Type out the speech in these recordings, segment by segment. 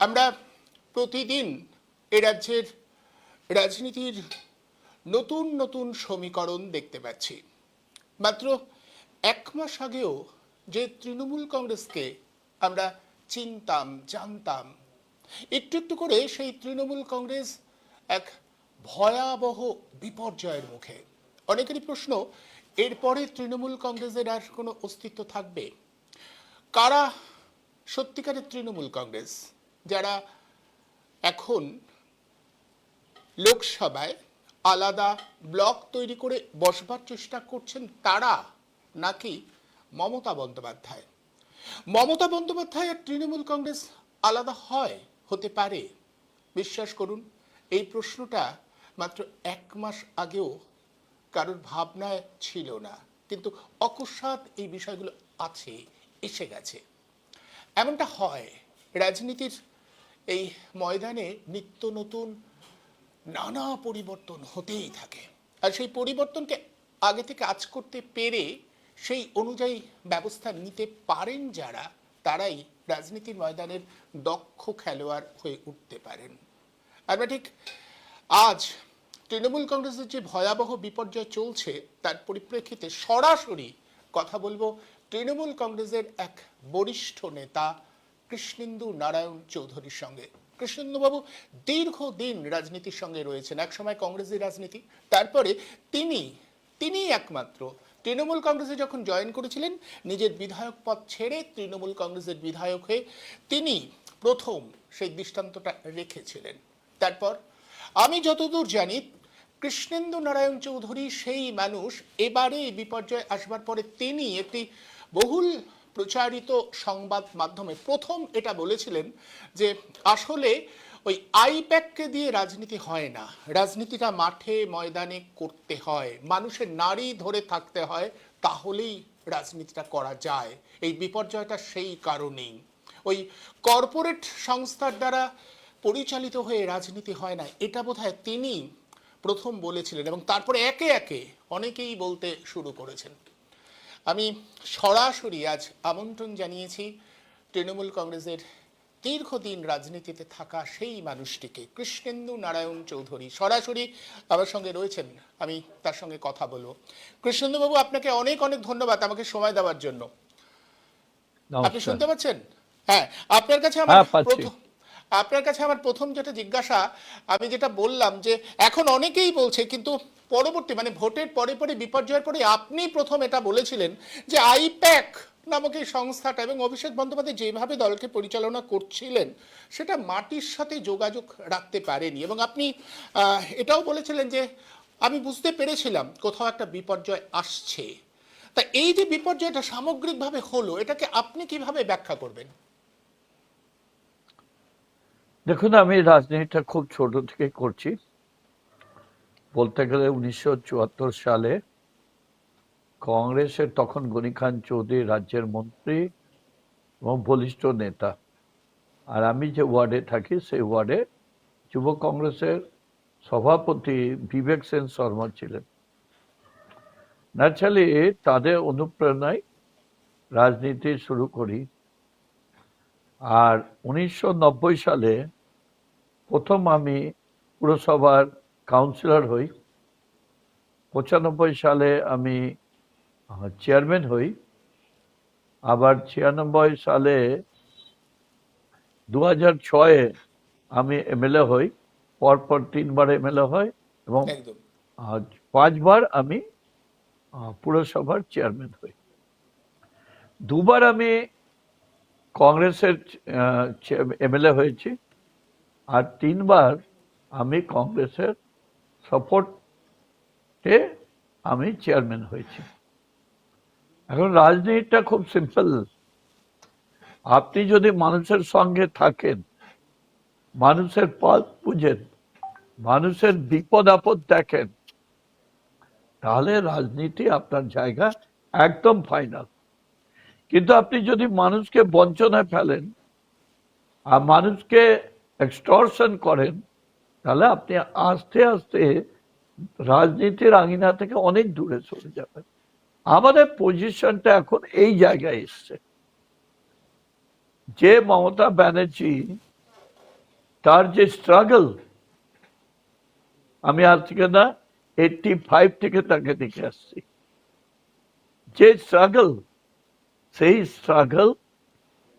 আমরা প্রতিদিন এ রাজ্যের রাজনীতির নতুন নতুন সমীকরণ দেখতে পাচ্ছি। মাত্র এক মাস আগেও যে তৃণমূল কংগ্রেসকে আমরা চিনতাম, জানতাম, একটু একটু করে সেই তৃণমূল কংগ্রেস এক ভয়াবহ বিপর্যয়ের মুখে। অনেকেরই প্রশ্ন, এরপরে তৃণমূল কংগ্রেসের আর কোনো অস্তিত্ব থাকবে? কারা সত্যিকারের তৃণমূল কংগ্রেস, যারা এখন লোকসভায় আলাদা ব্লক তৈরি করে বসবার চেষ্টা করছেন তারা, নাকি মমতা বন্দ্যোপাধ্যায়? মমতা বন্দ্যোপাধ্যায় আর তৃণমূল কংগ্রেস আলাদা হয়, হতে পারে? বিশ্বাস করুন, এই প্রশ্নটা মাত্র এক মাস আগেও কারোর ভাবনায় ছিল না, কিন্তু অকস্মাৎ এই বিষয়গুলো আছে, এসে গেছে। এমনটা হয়, রাজনীতির এই ময়দানে নিত্য নতুন নানা পরিবর্তন হতেই থাকে, আর সেই পরিবর্তনকে আগে থেকে আঁচ করতে পেরে সেই অনুযায়ী ব্যবস্থা নিতে পারেন যারা, তারাই রাজনীতির ময়দানের দক্ষ খেলোয়াড় হয়ে উঠতে পারেন। আমরা ঠিক আজ তৃণমূল কংগ্রেসের যে ভয়াবহ বিপর্যয় চলছে তার পরিপ্রেক্ষিতে সরাসরি কথা বলবো তৃণমূল কংগ্রেসের এক বরিষ্ঠ নেতা কৃষ্ণেন্দু নারায়ণ চৌধুরীর সঙ্গে। কৃষ্ণেন্দুবাবু দীর্ঘদিন রাজনীতির সঙ্গে রয়েছেন, একসময় কংগ্রেসের রাজনীতি, তারপরে তিনি একমাত্র তৃণমূল কংগ্রেসে যখন জয়েন করেছিলেন, নিজের বিধায়ক পদ ছেড়ে তৃণমূল কংগ্রেসের বিধায়ক হয়ে তিনি প্রথম সেই দৃষ্টান্তটা রেখেছিলেন। তারপর আমি যতদূর জানি, কৃষ্ণেন্দু নারায়ণ চৌধুরী সেই মানুষ, এবারে এই বিপর্যয় আসবার পরে তিনি একটি বহুল প্রচারিত সংবাদ মাধ্যমে প্রথম এটা বলেছিলেন যে আসলে ওই আইপ্যাককে দিয়ে রাজনীতি হয় না, রাজনীতিটা মাঠে ময়দানে করতে হয়, মানুষের নাড়ি ধরে থাকতে হয়, তাহলেই রাজনীতিটা করা যায়। এই বিপর্যয়টা সেই কারণেই, ওই কর্পোরেট সংস্থার দ্বারা পরিচালিত হয়ে রাজনীতি হয় না, এটা বোধহয় তিনি প্রথম বলেছিলেন, এবং তারপরে একে একে অনেকেই বলতে শুরু করেছেন। আমি সরাসরি আজ আমন্ত্রণ জানিয়েছি তৃণমূল কংগ্রেসের দীর্ঘদিন রাজনীতিতে থাকা সেই মানুষটিকে, কৃষ্ণেন্দু নারায়ণ চৌধুরী সরাসরি আমার সঙ্গে রয়েছেন, আমি তার সঙ্গে কথা বলবো। কৃষ্ণেন্দুবাবু, আপনাকে অনেক অনেক ধন্যবাদ আমাকে সময় দেওয়ার জন্য। আপনি শুনতে পাচ্ছেন? হ্যাঁ, আপনার কাছে আমার প্রথম যেটা জিজ্ঞাসা, আমি যেটা বললাম যে এখন অনেকেই বলছে, কিন্তু পরবর্তী মানে ভোটের পরে পরে বিপর্যয়ের পরে আপনি প্রথম এটা বলেছিলেন যে আইপ্যাক নামক এই সংস্থাটা এবং অভিষেক বন্দ্যোপাধ্যায় যেভাবে দলকে পরিচালনা করছিলেন সেটা মাটির সাথে যোগাযোগ রাখতে পারেনি, এবং আপনি এটাও বলেছিলেন যে আমি বুঝতে পেরেছিলাম কোথাও একটা বিপর্যয় আসছে। তা এই যে বিপর্যয়টা সামগ্রিকভাবে হলো, এটাকে আপনি কিভাবে ব্যাখ্যা করবেন? দেখুন, আমি রাজনীতিটা খুব ছোট থেকে করছি। বলতে গেলে 1974 সালে কংগ্রেসের তখন গনি খান চৌধুরী রাজ্যের মন্ত্রী এবং বলিষ্ঠ নেতা, আর আমি যে ওয়ার্ডে থাকি সেই ওয়ার্ডে যুব কংগ্রেসের সভাপতি বিবেক সেন শর্মা ছিলেন। ন্যাচারালি তাদের অনুপ্রেরণায় রাজনীতি শুরু করি। আর 1990 সালে প্রথম আমি পুরসভার কাউন্সিলর হই। 95 সালে আমি চেয়ারম্যান হই। আবার 96 সালে 2006-এ আমি এমএলএ হই। পরপর 3বার এমএলএ হয় এবং 5বার আমি পুরসভার চেয়ারম্যান হই। 2বার আমি কংগ্রেসের এমএলএ হয়েছি, আর 3বার আমি কংগ্রেসের সাপোর্টে আমি চেয়ারম্যান হয়েছি। এখন রাজনীতিটা খুব সিম্পল। আপনি যদি মানুষের সঙ্গে থাকেন, মানুষের পথ বুঝেন, মানুষের বিপদ আপদ দেখেন, তাহলে রাজনীতি আপনার জায়গা একদম ফাইনাল। কিন্তু আপনি যদি মানুষকে বঞ্চনায় ফেলেন আর মানুষকে এক্সটর্শন করেন, তাহলে আপনি আস্তে আস্তে রাজনীতির আঙিনা থেকে অনেক দূরে চলে যাবেন। আমাদের পজিশনটা এখন এই জায়গায় এসছে যে মমতা ব্যানার্জি তার যে স্ট্রাগল, আমি আজ থেকে না 85 থেকে তাকে দেখে আসছি, যে স্ট্রাগল, সেই স্ট্রাগল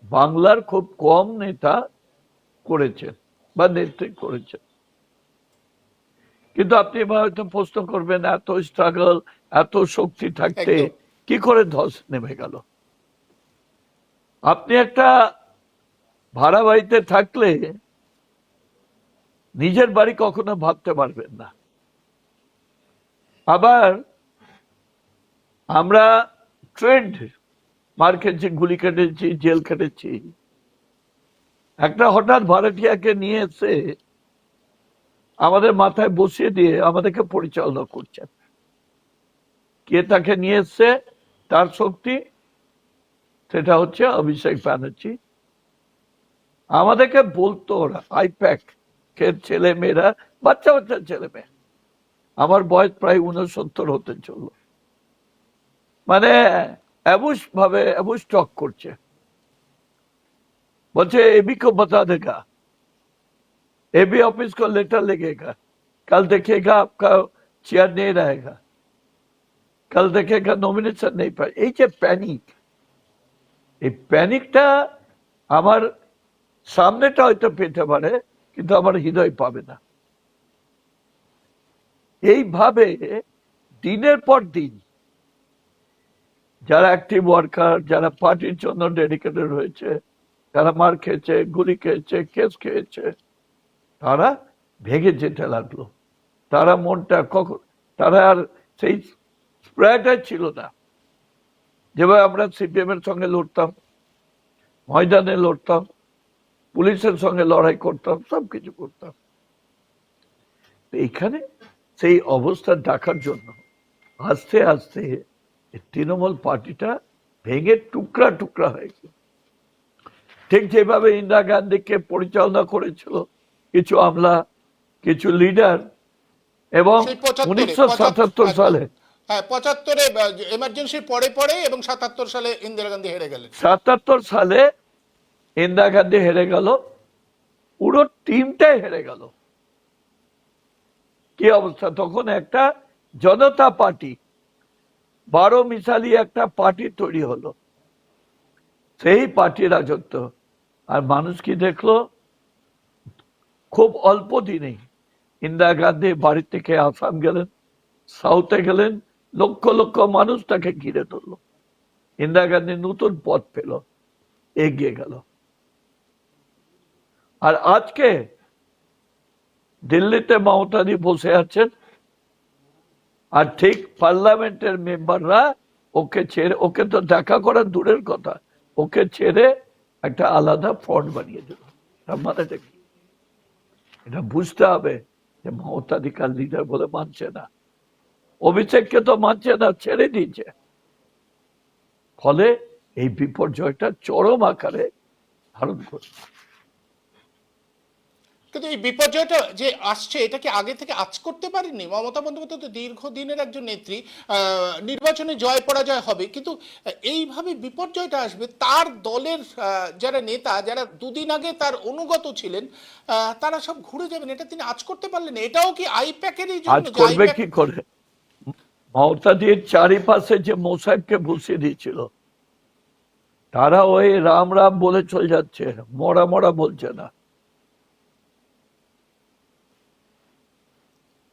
বাংলার খুব কম নেতা করেছেন বা নেত্রী করেছেন। কিন্তু আপনি হয়তো প্রশ্ন করবেন, এত স্ট্রাগল, এত শক্তি থাকতে একদম। কি করে ধস নেমে গেল? আপনি একটা ভাড়া বাড়িতে থাকলে নিজের বাড়ি কখনো ভাবতে পারবেন না। আবার আমরা ট্রেন্ড মার খেয়েছি, গুলি কেটেছি, জেল কেটেছি। একটা হঠাৎ ভাড়াটিয়াকে নিয়ে এসে আমাদের মাথায় বসিয়ে দিয়ে আমাদেরকে পরিচালনা করছেন। কে তাকে নিয়ে এসছে? তার শক্তি, সেটা হচ্ছে অভিষেক ব্যানার্জি। আমাদেরকে বলতো ওরা আইপ্যাক ছেলে মেয়েরা, বাচ্চা বাচ্চা ছেলে মেয়ে, আমার বয়স প্রায় 69 হতে চলল, মানে অ্যাবুশ ভাবে অ্যাবুশ টক করছে, বলছে এবি को बता देगा, এবি ऑफिस को लेटर लगेगा, कल देखेगा आपका चेयर नहीं रहेगा, कल देखेगा नॉमिनेशन नहीं पाए। এই যে প্যানিক, এই প্যানিকটা আমার সামনেটা হয়তো পেতে পারে, কিন্তু আমার হৃদয় পাবে না। এইভাবে দিনের পর দিন যারা অ্যাক্টিভ ওয়ার্কার, যারা পার্টির জন্য ডেডিকেটেড হয়েছে, যারা মার খেয়েছে, গুলি খেয়েছে, কেস খেয়েছে, তারা ভেঙে যেতে লাগলো। তারা মনটা কখন, তারা আর সেই স্প্রেটা ছিল না। যেভাবে আমরা সিপিএম এর সঙ্গে লড়তাম, ময়দানে লড়তাম, পুলিশের সঙ্গে লড়াই করতাম, সবকিছু করতাম, এইখানে সেই অবস্থা দেখার জন্য আস্তে আস্তে তৃণমূল পার্টিটা ভেঙে টুকরা টুকরা হয়েছে। ঠিক যেভাবে ইন্দিরা গান্ধীকে পরিচালনা করেছিল কিছু আমলা, কিছু লিডার, এবং 1977 সালে, হ্যাঁ 75-এ এমার্জেন্সির পরে পরে এবং 77 সালে ইন্দিরা গান্ধী হেরে গেলেন। 77 সালে ইন্দিরা গান্ধী হেরে গেল, পুরো টিমটাই হেরে গেল। কি অবস্থা তখন? একটা জনতা পার্টি, 12 মিসালি একটা পার্টি তৈরি হলো, সেই পার্টি রাজত্ব। আর মানুষ কি দেখলো? খুব অল্প দিনেই ইন্দিরা গান্ধী বাড়ি থেকে আসাম গেলেন, সাউথে গেলেন, লক্ষ লক্ষ মানুষ তাকে ঘিরে ধরলো। ইন্দিরা গান্ধী নতুন পথ পেল, এগিয়ে গেল। আর আজকে দিল্লিতে মমতাদি বসে আছেন, আর ঠিক পার্লামেন্টের মেম্বাররা ওকে ছেড়ে, ওকে তো দেখা করার দূরের কথা, ওকে ছেড়ে একটা আলাদা ফ্রন্ট বানিয়ে দিল। তার মানেটা কি? এটা বুঝতে হবে যে মমতাধিকার লিডার বলে মানছে না, অভিষেককে তো মানছে না, ছেড়ে দিয়েছে। ফলে এই বিপর্যয়টা চরম আকারে ধারণ করছে। কিন্তু এই বিপর্যয়টা যে আসছে, এটা কি আগে থেকে আঁচ করতে পারেননি? মমতা বন্দ্যোপাধ্যায় তো দীর্ঘদিনের একজন নেত্রী, নির্বাচনে জয় পরাজয় হবে, কিন্তু এইভাবে বিপর্যয়টা আসবে, তার দলের যারা নেতা, যারা দুদিন আগে তার অনুগত ছিলেন, তারা সব ঘুরে যাবেন, এটা তিনি আঁচ করতে পারলেন? এটাও কি আইপ্যাকেরই আজ জন্য? করবে কি করে? মমতাদির চারিপাশে যে মোসাইবকে বসিয়ে দিয়েছিল, তারা ওই রাম রাম বলে চলে যাচ্ছে, মরা মরা বলছে না।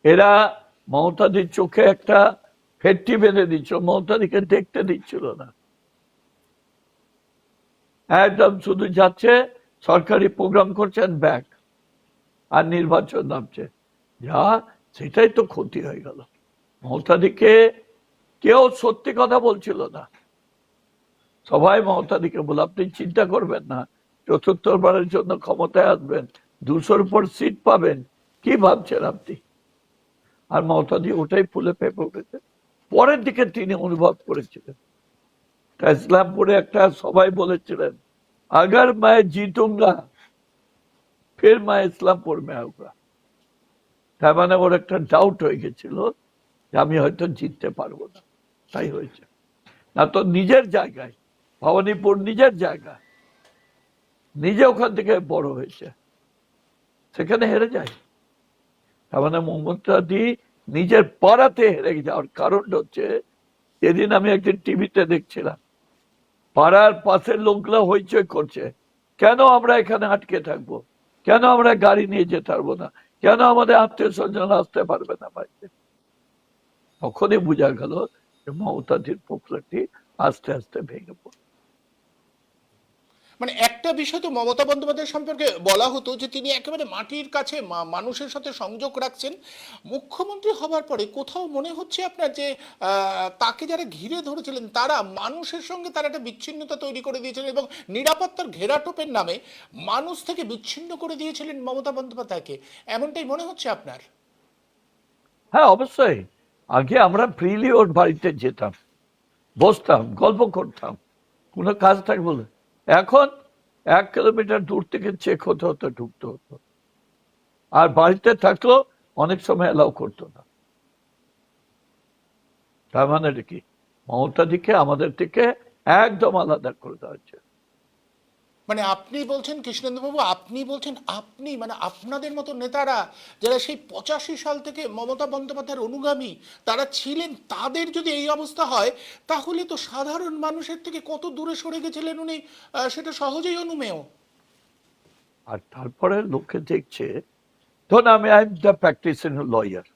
এরা মমতাদির চোখে একটা ফেটটি বেঁধে দিচ্ছিল, মমতাদিকে দেখতে দিচ্ছিল না। একদম শুধু যাচ্ছে, সরকারি প্রোগ্রাম করছেন, ব্যাক, আর নির্বাচন নামছে, যা সেটাই তো ক্ষতি হয়ে গেল। মমতাদিকে কেউ সত্যি কথা বলছিল না, সবাই মমতাদিকে বলে আপনি চিন্তা করবেন না, চতুর্থবারের জন্য ক্ষমতায় আসবেন, 200-র উপর সিট পাবেন, কি ভাবছেন আপনি? আর মমতাদি ওটাই ফুলে ফেপে উঠেছে। পরের দিকে তিনি অনুভব করেছিলেন, ইসলামপুরে একটা সবাই বলেছিলেন, আগার मैं जीतूंगा फिर मैं ইসলামপুর में आऊंगा। তার মানে ওর একটা ডাউট হয়ে গেছিল যে আমি হয়তো জিততে পারবো না। তাই হয়েছে, না তো নিজের জায়গায়, ভবানীপুর নিজের জায়গা, নিজে ওখান থেকে বড় হয়েছে, সেখানে হেরে যায়। তার মানে মমতাদি নিজের পাড়াতে হেরে যাওয়ার কারণটা হচ্ছে, এদিন আমি একদিন টিভিতে দেখছিলাম, পাড়ার পাশের লোকগুলো হইচই করছে, কেন আমরা এখানে আটকে থাকবো, কেন আমরা গাড়ি নিয়ে যেতে পারবো না, কেন আমাদের আত্মীয় স্বজন আসতে পারবে না বাড়িতে। তখনই বোঝা গেল যে মমতাদির পপুলারিটি আস্তে আস্তে ভেঙে পড়ে। মানে একটা বিষয় তো মমতা বন্দ্যোপাধ্যায় সম্পর্কে বলা হতো যে তিনি একেবারে মাটির কাছে মানুষের সাথে সংযোগ রাখছেন। মুখ্যমন্ত্রী হবার পরে কোথাও মনে হচ্ছে আপনার যে তাকে যারা ঘিরে ধরেছিলেন তারা মানুষের সঙ্গে তারা একটা বিচ্ছিন্নতা তৈরি করে দিয়েছিলেন এবং নিরাপত্তার ঘেরাটোপের নামে মানুষ থেকে বিচ্ছিন্ন করে দিয়েছিলেন মমতা বন্দ্যোপাধ্যায়কে, এমনটাই মনে হচ্ছে আপনার? হ্যাঁ, অবশ্যই। আগে আমরা ফ্রিলি ওর বাড়িতে যেতাম, বসতাম, গল্প করতাম, কোনো কাজ থাকবে বলে। এখন 1 কিলোমিটার দূর থেকে চেক হতে হতো, ঢুকতে হতো। আর বাড়িতে থাকলেও অনেক সময় এলাও করতো না। তার মানে কি, মমতাদিকে আমাদের থেকে একদম আলাদা করে দেওয়া হচ্ছে। মানে আপনি বলছেন কৃষ্ণেন্দ্রবাবু, আপনি বলছেন আপনি মানে আপনাদের মতো নেতারা যারা সেই 85 সাল থেকে মমতা বন্দ্যোপাধ্যায়ের অনুগামী তারা ছিলেন, তাদের যদি এই অবস্থা হয় তাহলে তো সাধারণ মানুষের থেকে কত দূরে সরে গেছিলেন উনি, সেটা সহজেই অনুমেয়। আর তারপরে লোকে দেখছে, ধরুন আমি I am the practising lawyer,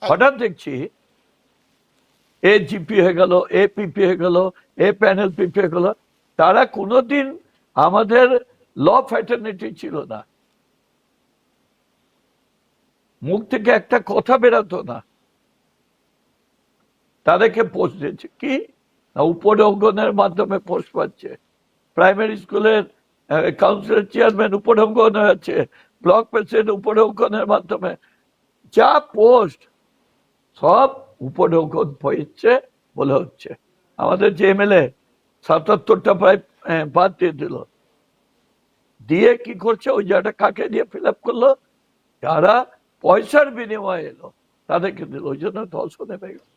হঠাৎ দেখছি এ জিপি হয়ে গেল, এ পিপি হয়ে গেল, এ প্যানেল পিপি হয়ে গেল। তারা কোনোদিন আমাদের ল ফ্যাটার্নিটি ছিল না, মুখ থেকে একটা কথা বেরাতো না। তাদেরকে পোস্ট দিয়েছে কি না, উপরে অঙ্গনের মাধ্যমে পোস্ট পাচ্ছে, প্রাইমারি স্কুলের কাউন্সিলের চেয়ারম্যান উপরে অঙ্গন হয়েছে, ব্লক প্রেসিডেন্ট উপরে অঙ্গনের মাধ্যমে, যা পোস্ট সব উপরে অঙ্গন হয়েছে বলে হচ্ছে। আমাদের যে এমএলএ 77টা প্রায় বাদ দিয়ে দিল, দিয়ে কি করছে, ওই জায়গাটা কাকে দিয়ে ফিল আপ করলো, যারা পয়সার বিনিময়ে এলো তাদেরকে দিল, ওই জন্য ধর্ষণ নেমে গেল।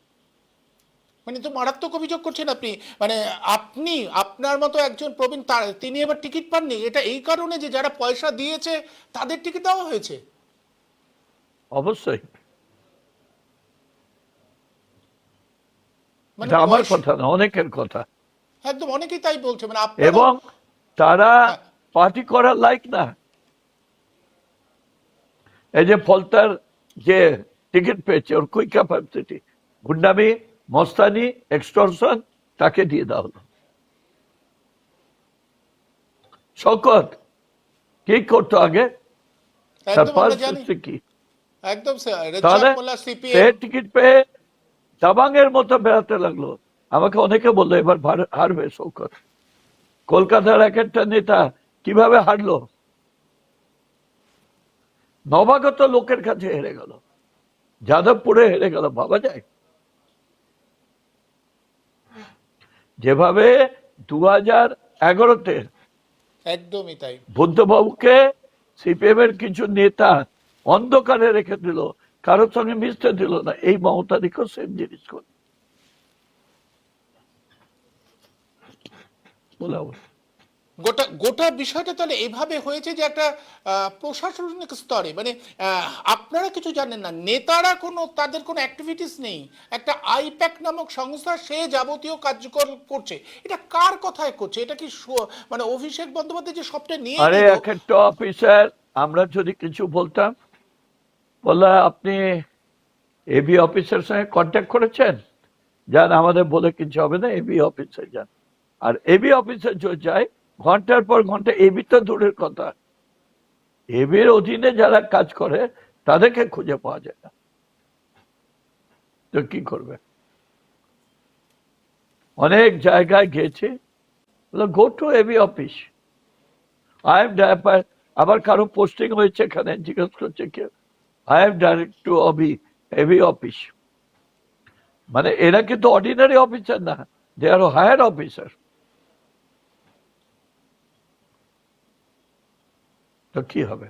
মানে তো মারাত্মক অভিযোগ করছেন আপনি, মানে আপনি আপনার মতো একজন প্রবীণ তিনি এবার টিকিট পাননি, এটা এই কারণে যে যারা পয়সা দিয়েছে তাদের টিকিট দেওয়া হয়েছে? অবশ্যই, মানে এটা আমার কথা না, অনেকের কথা। একদম অনেকেই তাই বলছে, মানে আপনারা। এবং তারা হ্যাঁ, পার্টি করার লাইক না। এই যে ফলতার যে টিকিট পেয়েছে, ওর কুইক ক্যাপাসিটি, গুন্ডামি, মস্তানি, এক্সটর্শন, তাকে দিয়ে দেওয়া হলো। শওকত কি করতো আগে, তার একদম আমরা জানি, পার্সিস্টি কি, একদম তাহলে রেজাক মোল্লা সে সিপিএম। টিকিট পেয়ে দাবাঙের মতো বেড়াতে লাগলো। আমাকে অনেকে বললো এবার হারবে শওকত। কলকাতার এক একটা নেতা কিভাবে হারলো, নবাগত লোকের কাছে হেরে গেল, যাদবপুরে হেরে গেল, ভাবা যায়? যেভাবে 2011-তে একদমই তাই। বুদ্ধবাবুকে সিপিএম এর কিছু নেতা অন্ধকারে রেখে দিল, কারোর সঙ্গে মিশতে দিল না, এই মমতাদিকেও সেম জিনিস করে বলে অবস্থা। গোটা গোটা বিষয়টা তাহলে এভাবে হয়েছে যে একটা প্রশাসনিক স্তরে মানে আপনারা কিছু জানেন না, নেতারা কোনো তাদের কোনো অ্যাক্টিভিটিস নেই, একটা আইপ্যাক নামক সংস্থা সে যাবতীয় কার্যকর করছে। এটা কার কথায় করছে? এটা কি মানে অভিষেক বন্দ্যোপাধ্যায় যে সবটা নিয়ে আরে নিল? এক একটা অফিসার, আমরা যদি কিছু বলতাম, বললা আপনি এবি অফিসের সঙ্গে কন্ট্যাক্ট করেছেন, যান, আমাদের বলে কিছু হবে না, এবি অফিসে যান। আর এবি অফিসে যায় ঘন্টার পর ঘন্টা, এবি তো দূরের কথা, এবির অধীনে যারা কাজ করে তাদেরকে খুঁজে পাওয়া যায় না, তো কি করবে? অনেক জায়গায় গেছে, go to AB office, I am আবার কারো পোস্টিং হয়েছে এখানে, জিজ্ঞেস করছে কেউ, I am direct to AB office. মানে এরা কিন্তু অর্ডিনারি অফিসার না, দে আর হায়ার অফিসার। তো কি হবে?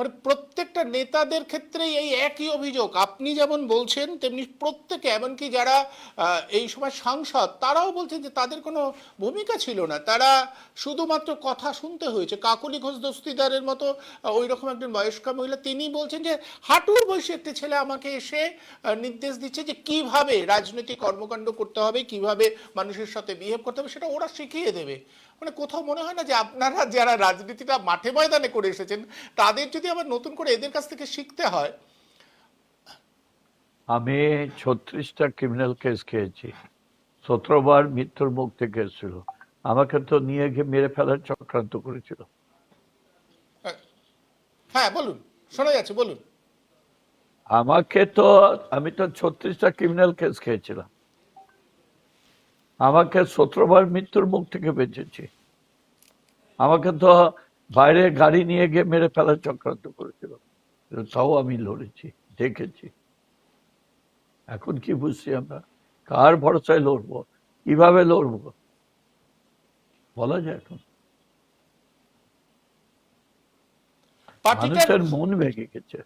মানে প্রত্যেকটা নেতাদের ক্ষেত্রেই এই একই অভিযোগ, আপনি যেমন বলছেন তেমনি প্রত্যেকে, এমনকি যারা এই সময় সাংসদ তারাও বলছেন যে তাদের কোনো ভূমিকা ছিল না, তারা শুধুমাত্র কথা শুনতে হয়েছে। কাকলি ঘোষ দস্তিদারের মতো ওই রকম একজন বয়স্কা মহিলা, তিনি বলছেন যে হাঁটুর বয়সী একটি ছেলে আমাকে এসে নির্দেশ দিচ্ছে যে কিভাবে রাজনৈতিক কর্মকাণ্ড করতে হবে, কিভাবে মানুষের সাথে বিহেভ করতে হবে, সেটা ওরা শিখিয়ে দেবে। মানে কোথাও মনে হয় না যে আপনারা যারা রাজনীতিটা মাঠে ময়দানে করে এসেছেন তাদের যদি আবার নতুন করে এদের কাছ থেকে শিখতে হয়? আমি 36টা ক্রিমিনাল কেস খেয়েছি, 17 বার মৃত্যুর মুখ থেকে এসেছিল। আমাকে তো নিয়ে গিয়ে মেরে ফেলার চক্রান্ত করেছিল। হ্যাঁ বলুন, শোনা যাচ্ছে, বলুন। আমাকে তো, আমি তো 36টা ক্রিমিনাল কেস খেয়েছিলাম, আমাকে 17 বার মৃত্যুর মুখ থেকে বেঁচেছি। আমাকে তো বাইরে গাড়ি নিয়ে গিয়ে মেরে ফেলার চক্রান্ত করেছিল, তাও আমি লড়েছি, দেখেছি। এখন কি বুঝছি আমরা, কার ভরসায় লড়বো, কিভাবে লড়বো বলা যায় এখন। পার্টিটার মানুষের মন ভেঙে গেছে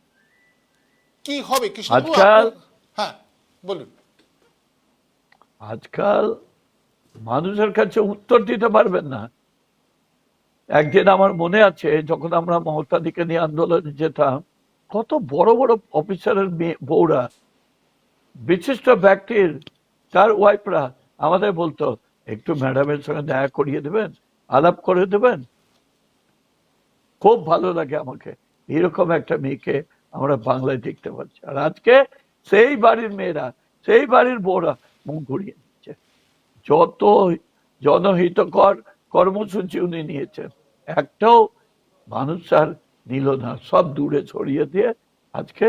কি হবে কৃষ্ণবাবু? আজকাল। হ্যাঁ বলুন। আজকাল মানুষের কাছে উত্তর দিতে পারবেন না। একদিন আমার মনে আছে, যখন আমরা মমতাদিকে নিয়ে আন্দোলনে যেতাম, কত বড় বড় অফিসারের বউরা, বিশিষ্ট ব্যক্তির তার ওয়াইফরা আমাদের বলতো, একটু ম্যাডামের সঙ্গে দেখা করিয়ে দেবেন, আলাপ করে দেবেন। খুব ভালো লাগে আমাকে, এরকম একটা মেয়েকে আমরা বাংলায় দেখতে পাচ্ছি। আর আজকে সেই বাড়ির মেয়েরা, সেই বাড়ির বউরা মুখ ঘুরিয়ে নিচ্ছে। যত জনহিতকর কর্মসূচি উনি নিয়েছেন, একটাও মানুষ আর নিল না, সব দূরে ছড়িয়ে দিয়ে আজকে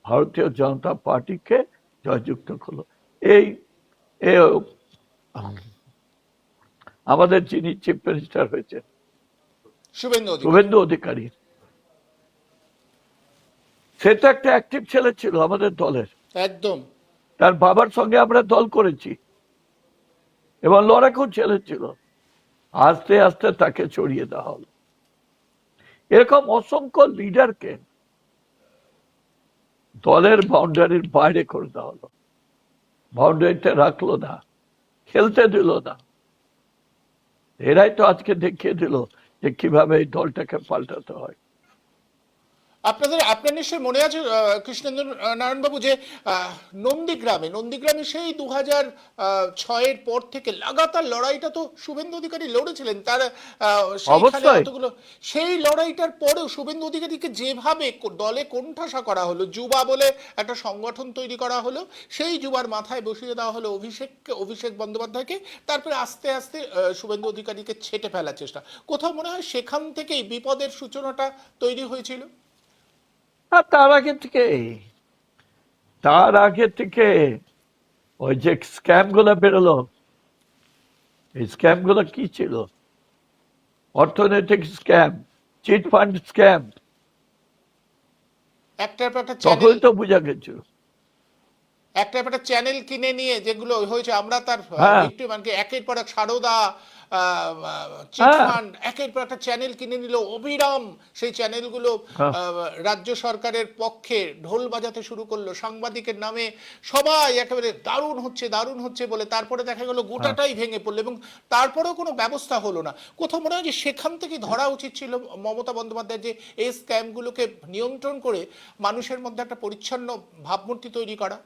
ভারতীয় জনতা পার্টিকে জয়যুক্ত করলো। এই আমাদের যিনি চিফ মিনিস্টার হয়েছে শুভেন্দু অধিকারী, সে তো একটা অ্যাক্টিভ ছেলে ছিল আমাদের দলের, একদম। তার বাবার সঙ্গে আমরা দল করেছি এবং লড়াকু ছেলে ছিল। আস্তে আস্তে তাকে ছড়িয়ে দেওয়া হলো। এরকম অসংখ্য লিডারকে দলের বাউন্ডারির বাইরে করে দেওয়া হলো, বাউন্ডারিতে রাখলো না, খেলতে দিল না। এরাই তো আজকে দেখিয়ে দিল যে কিভাবে এই দলটাকে পাল্টাতে হয়। আপনার নিশ্চয়ই মনে আছে কৃষ্ণেন্দ্র নারায়ণবাবু, যে নন্দীগ্রামে সেই 2006-এর পর থেকে লাগাতার লড়াইটা তো শুভেন্দু অধিকারী লড়েছিলেন। তার সেইখানে কতগুলো, সেই লড়াইটার পরেও শুভেন্দু অধিকারীকে যেভাবে দলে কোণঠাসা করা হলো, যুবা বলে একটা সংগঠন তৈরি করা হলো, সেই যুবার মাথায় বসিয়ে দেওয়া হলো অভিষেক বন্দ্যোপাধ্যায়কে, তারপরে আস্তে আস্তে শুভেন্দু অধিকারীকে ছেঁটে ফেলার চেষ্টা। কোথাও মনে হয় সেখান থেকেই বিপদের সূচনাটা তৈরি হয়েছিল। তার আগে থেকে ওই যে স্ক্যাম গুলো বেরোলো, এই স্ক্যাম গুলো কি ছিল? অর্থনৈতিক স্ক্যাম, চিট ফান্ড স্ক্যাম, তখন তো বোঝা গেছিল। একটা চ্যানেল কিনে নিয়ে যেগুলো হয়েছে, আমরা তার মানে একের পর এক সারদা, চিট ফান্ড, একের পর একটা চ্যানেল কিনে নিল অবিরাম। সেই চ্যানেলগুলো রাজ্য সরকারের পক্ষে ঢোল বাজাতে শুরু করলো, সাংবাদিকের নামে সবাই একেবারে দারুণ হচ্ছে বলে, তারপরে দেখা গেল গোটাটাই ভেঙে পড়লো এবং তারপরেও কোনো ব্যবস্থা হলো না। কোথাও মনে হয় যে সেখান থেকে ধরা উচিত ছিল মমতা বন্দ্যোপাধ্যায়, যে এই স্ক্যামগুলোকে নিয়ন্ত্রণ করে মানুষের মধ্যে একটা পরিচ্ছন্ন ভাবমূর্তি তৈরি করা।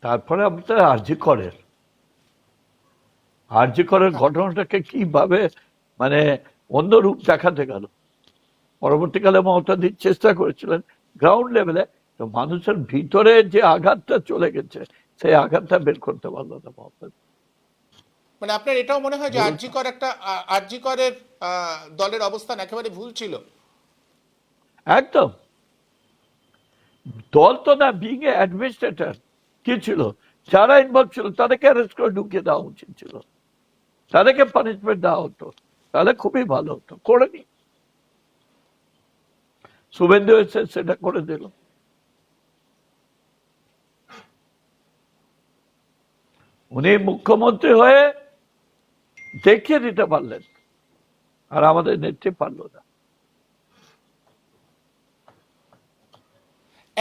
তারপরে আমাদের আরজি করের ঘটনাটাকে কিভাবে মানে অন্য রূপ দেখাতে গেল। পরবর্তীকালে মমতা চেষ্টা করেছিলেন গ্রাউন্ড লেভেলে, তো মানুষের ভিতরে যে আঘাতটা চলে গেছে, সেই আঘাতটা বের করতে পারলো না মমতা। মানে আপনার এটাও মনে হয় যে আরজি করের দলের অবস্থান একেবারে ভুল ছিল? একদম। দল তো না, বিং এ অ্যাডমিনিস্ট্রেটর কি ছিল, যারা ইনভলভ ছিল তাদেরকে অ্যারেস্ট করে ঢুকিয়ে দেওয়া উচিত ছিল, তাদেরকে পানিশমেন্ট দেওয়া হতো, তাহলে খুবই ভালো হতো। করেনি, শুভেন্দু এসে সেটা করে দিল। উনি মুখ্যমন্ত্রী হয়ে দেখিয়ে দিতে পারলেন, আর আমাদের নেত্রী পারল না।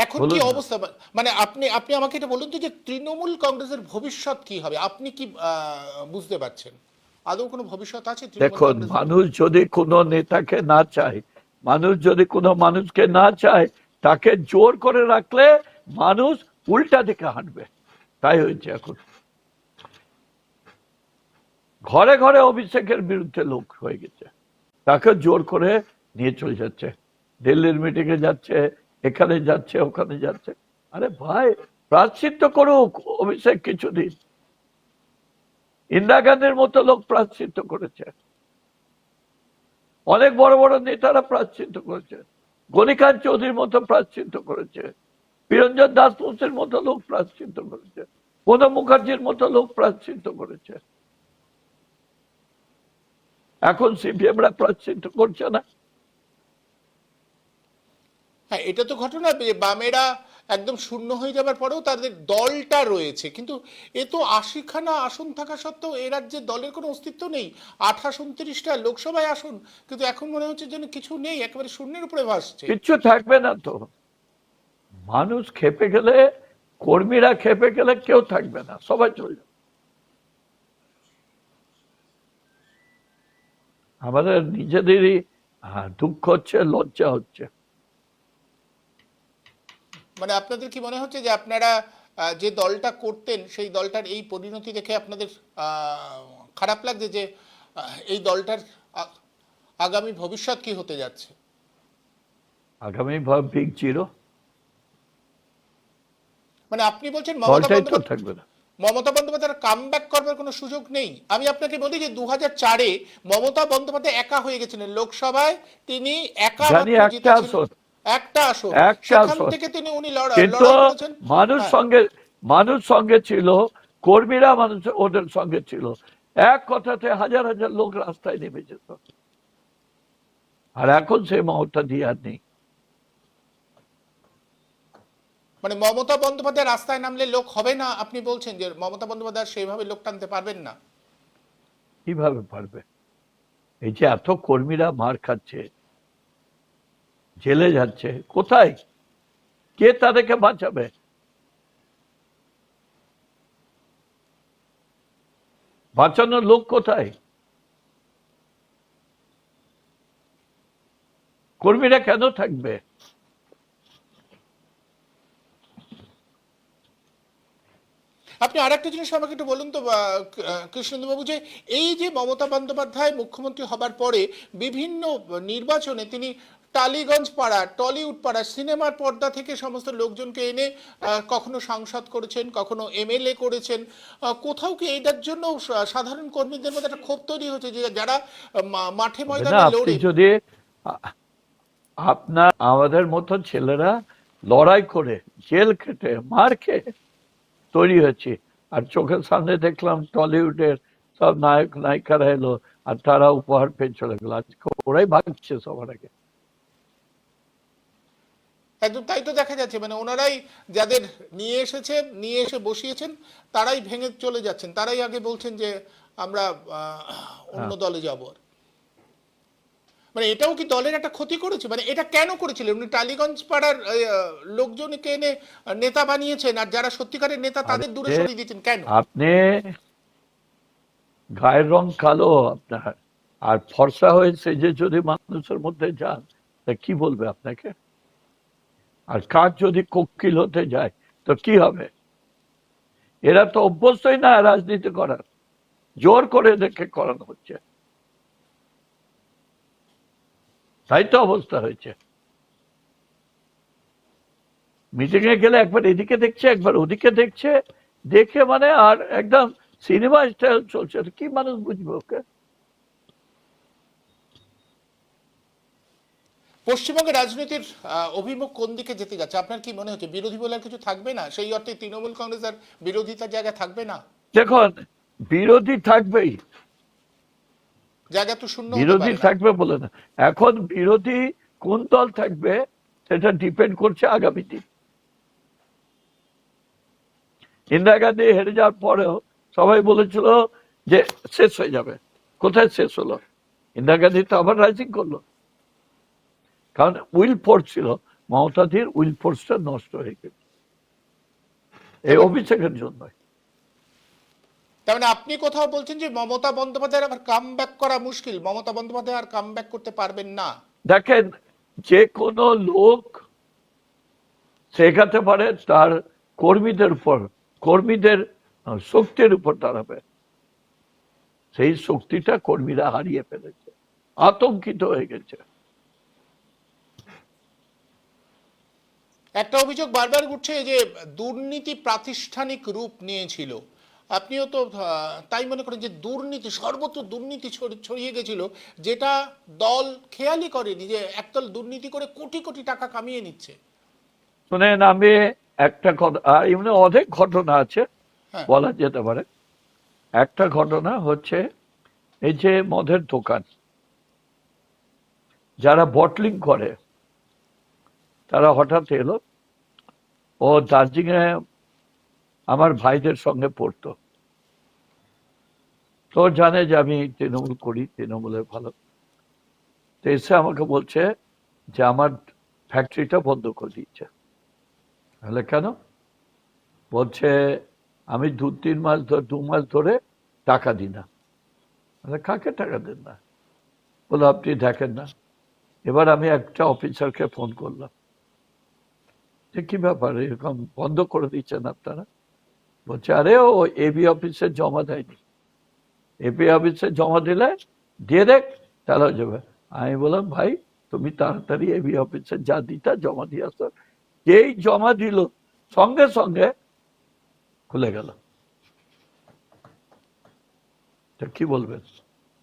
এখন কি বলুন না। অবস্থা, মানে আপনি আপনি আমাকে এটা বলুন তো যে তৃণমূল কংগ্রেসের ভবিষ্যৎ কি হবে, আপনি কি বুঝতে পারছেন আদৌ কোনো ভবিষ্যৎ আছে তৃণমূল দেখুন, কংগ্রেসের? মানুষ যদি কোনো নেতাকে না চায়, মানুষ যদি কোনো মানুষকে না চায়, তাকে জোর করে রাখলে মানুষ উল্টা দিকে হাঁটবে। তাই হয়েছে এখন। ঘরে ঘরে অভিষেকের বিরুদ্ধে লোক হয়ে গেছে, তাকে জোর করে নিয়ে চলে যাচ্ছে, দিল্লির মিটিং এ যাচ্ছে, এখানে যাচ্ছে, ওখানে যাচ্ছে। আরে ভাই, প্রায়শ্চিত্ত করুক অভিষেক কিছুদিন। ইন্দিরা গান্ধীর মতো লোক প্রায়শ্চিত্ত করেছে, অনেক বড় বড় নেতারা প্রায়শ্চিত্ত করেছে, গণিকান্ত চৌধুরীর মতো প্রায়শ্চিত্ত করেছে, বীরঞ্জন দাসবংশীর মতো লোক প্রায়শ্চিত্ত করেছে, প্রণব মুখার্জির মতো লোক প্রায়শ্চিত্ত করেছে। এখন সিপিএমরা প্রায়শ্চিত্ত করছে না। হ্যাঁ, এটা তো ঘটনা যে বামেরা একদম শূন্য হয়ে যাবার পরেও তাদের দলটা রয়েছে, কিন্তু এ তো ৮০খানা আসন থাকা সত্ত্বেও এ রাজ্যে দলের কোনো অস্তিত্ব নেই। ২৮-২৯টা লোকসভায় আসন, কিন্তু এখন মনে হচ্ছে যেন কিছু নেই, একেবারে শূন্যের উপরে ভাসছে। কিচ্ছু থাকবে না তো। মানুষ খেপে গেলে, কর্মীরা খেপে গেলে কেউ থাকবে না, সবাই চলে যাবে। আমাদের নিজেদেরই দুঃখ হচ্ছে, লজ্জা হচ্ছে। মানে আপনাদের কি মনে হচ্ছে যে আপনারা যে দলটা করতেন সেই দলটার এই পরিণতি দেখে আপনাদের খারাপ লাগছে যে এই দলটার আগামী ভবিষ্যৎ কি হতে যাচ্ছে? আগামী বিগ জিরো, মানে আপনি বলছেন দলটাই তো থাকবে না। মমতা বন্দ্যোপাধ্যায়ের কামব্যাক করবার কোনো সুযোগ নেই? আমি আপনাকে বলি যে ২০০৪-এ মমতা বন্দ্যোপাধ্যায় একা হয়ে গেছিলেন লোকসভায়, তিনি একা জানি মাত্র একটা জিতেছিলেন আসন, একটা আসন, একটা সেখান আসন, থেকে তিনি উনি কিন্তু লড়াই করেছেন। মানুষ হ্যাঁ, সঙ্গে, মানুষ সঙ্গে ছিল, কর্মীরা মানুষ ওদের সঙ্গে ছিল। এক কথাতে হাজার হাজার লোক রাস্তায় নেমে যেত। আর এখন সেই মহৎটা দিয়ে আর নেই। মানে মমতা বন্দ্যোপাধ্যায় রাস্তায় নামলে লোক হবে না, আপনি বলছেন যে মমতা বন্দ্যোপাধ্যায় সেইভাবে লোক টানতে পারবেন না? কিভাবে পারবে? এই যে এত কর্মীরা মার খাচ্ছে, জেলে যাচ্ছে, কোথায়, কে তাদেরকে বাঁচাবে? বাঁচানোর লোক কোথায়? কর্মীরা কেন থাকবে? আপনি আর একটা জিনিস আমাকে একটু বলুন তো কৃষ্ণেন্দুবাবু, যে এই যে মমতা বন্দ্যোপাধ্যায় মুখ্যমন্ত্রী হবার পরে বিভিন্ন নির্বাচনে তিনি টালিগঞ্জ পাড়া, টলিউড পাড়া, সিনেমার পর্দা থেকে সমস্ত লোকজনকে এনে কখনো সাংসদ করেছেন, কখনো এমএলএ করেছেন। কোথাও কি এইটার জন্য সাধারণ কর্মীদের মধ্যে একটা ক্ষোভ তৈরি হচ্ছে যে যারা মাঠে না, ময়দানে আপনি লড়ে? যদি আপনার আমাদের মতো ছেলেরা লড়াই করে, জেল খেটে, মার খেয়ে তৈরি হয়েছে, আর চোখের সামনে দেখলাম টলিউডের সব নায়ক নায়িকারা এলো, আর তারা উপহার পেয়ে চলে গেল। আজকে ওরাই ভাগছে সবার আগে। একদম তাই তো দেখা যাচ্ছে, মানে ওনারাই যাদের নিয়ে এসেছেন, নিয়ে এসে বসিয়েছেন, তারাই ভেঙে চলে যাচ্ছেন, তারাই আগে বলছেন যে আমরা অন্য দলে যাব। মানে এটাও কি দলের একটা ক্ষতি করেছে? মানে এটা কেন করেছিলেন উনি? টালিগঞ্জ পাড়ার লোকজনকে এনে নেতা বানিয়েছেন, আর যারা সত্যিকারের নেতা তাদের দূরে আরে, সরিয়ে দিয়েছেন কেন? আপনি গায়ের রং কালো আপনার, আর ফর্সা হয়ে সেজে যদি মানুষের মধ্যে যান, তা কি বলবে আপনাকে? আর কাজ যদি কোকিল হতে যায় তো কি হবে? এরা তো অভ্যস্তই না রাজনীতি করার, জোর করে দেখে করানো হচ্ছে, তাই তো অবস্থা হয়েছে। মিটিং এ গেলে একবার এদিকে দেখছে, একবার ওদিকে দেখছে, দেখে মানে আর একদম সিনেমা স্টাইল চলছে। কি মানুষ বুঝবে ওকে? পশ্চিমবঙ্গের রাজনীতির অভিমুখ কোন দিকে যেতে যাচ্ছে আপনার কি মনে হচ্ছে? বিরোধী বলে আর কিছু থাকবে না? সেই অর্থে তৃণমূল কংগ্রেস আর বিরোধিতার জায়গা থাকবে না? দেখুন, বিরোধী থাকবেই, জায়গা তো শূন্য হতে বিরোধী পারে না। থাকবে বলে না। এখন বিরোধী কোন দল থাকবে সেটা ডিপেন্ড করছে আগামী দিন। ইন্দিরা গান্ধী হেরে যাওয়ার পরেও সবাই বলেছিল যে শেষ হয়ে যাবে। কোথায় শেষ হলো? ইন্দিরা গান্ধী তো আবার রাইজিং করলো, কারণ উইল ফোর্স ছিল, মমতাদির উইল ফোর্সটা নষ্ট হয়ে গেছে এই অভিষেকের জন্য। তার মানে আপনি কোথাও বলছেন যে মমতা বন্দ্যোপাধ্যায়ের আবার কাম ব্যাক করা মুশকিল, মমতা বন্দ্যোপাধ্যায় আর কাম ব্যাক করতে পারবেন না? দেখেন, যে কোনো লোক শেখাতে পারে তার কর্মীদের উপর, কর্মীদের শক্তির উপর দাঁড়াবে। সেই শক্তিটা কর্মীরা হারিয়ে ফেলেছে, আতঙ্কিত হয়ে গেছে। একটা অভিযোগ বারবার উঠছে যে দুর্নীতি প্রাতিষ্ঠানিক রূপ নিয়েছিল। আপনিও তো তাই মনে করেন যে দুর্নীতি, সর্বত্র দুর্নীতি ছড়িয়ে গেছিল, যেটা দল খেয়ালই করেনি যে একদল দুর্নীতি করে কোটি কোটি টাকা কামিয়ে নিচ্ছে। শুনেন, আমি একটা কথা, এমনি অনেক ঘটনা আছে হ্যাঁ। বলা যেতে পারে। একটা ঘটনা হচ্ছে এই যে মদের দোকান যারা বটলিং করে, তারা হঠাৎ এলো, ও দার্জিলিং এ আমার ভাইদের সঙ্গে পড়তো, তো জানে যে আমি তৃণমূল করি, তৃণমূলের ভালো। তো এসে আমাকে বলছে যে আমার ফ্যাক্টরিটা বন্ধ করে দিচ্ছে। তাহলে কেন? বলছে আমি 2 মাস ধরে টাকা দিই না। কাকে টাকা দেন না? বলে আপনি দেখেন না। এবার আমি একটা অফিসারকে ফোন করলাম যে কি ব্যাপার, এরকম বন্ধ করে দিচ্ছেন আপনারা? বলছে আরে ও এবি অফিসে জমা দেয়নি, এবি অফিসে জমা দিলে দিয়ে দেখ, তাহলে হয়ে যাবে। আমি বললাম ভাই তুমি তাড়াতাড়ি এবি অফিসে যা দিতা জমা দিয়ে আসো। যেই জমা দিল সঙ্গে সঙ্গে খুলে গেল। কি বলবেন?